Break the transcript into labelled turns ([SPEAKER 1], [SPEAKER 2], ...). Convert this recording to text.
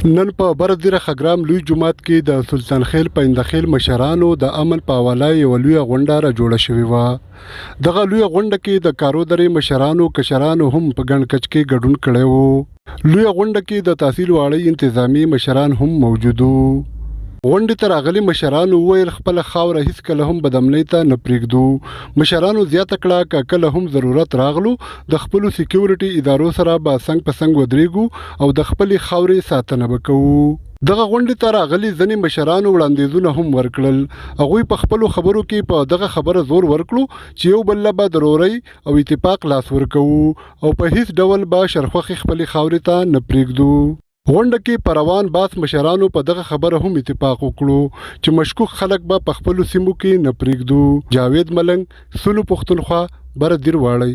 [SPEAKER 1] نن په بردیره اخگرام لوی جماعت کې د سلطان خیل پایندخیل مشرانو د امن په حواله یو لویه غونډه را جوړه شوې وه. دغه لویه غونډه کې د کارو درې مشرانو کشرانو هم په ګڼ کچ کې ګډون کړی و. لویه غونډه کې د تحصیل واړی انتظامی مشران هم موجود وو. غونډې ته راغلي مشرانو وویل خپله خاوره هیڅکله هم بدامنۍ ته نه پرېږدو. مشرانو زیاته کړه که کله هم ضرورت راغلو د خپلو سیکیورټي ادارو سره به څنګ په څنګ ودرېږو او د خپلې خاورې ساتنه به کوو. دغه غونډې ته راغلي ځینې مشرانو وړاندیزونه هم ورکړل. هغوی په خپلو خبرو کې په دغه خبره زور ورکړو چې یو بل له به د رورۍ او اتفاق لاس ورکوو او په هیڅ ډول به شرخوښې خپلې خاورې ته نه پرېږدو. غونډه کې په روان باس مشرانو په دغه خبره هم اتفاق وکړو چې مشکوک خلک به په خپلو سیمو کې نه پرېږدو. جاوید ملنگ، سونو پختونخوا، بردیر واړی.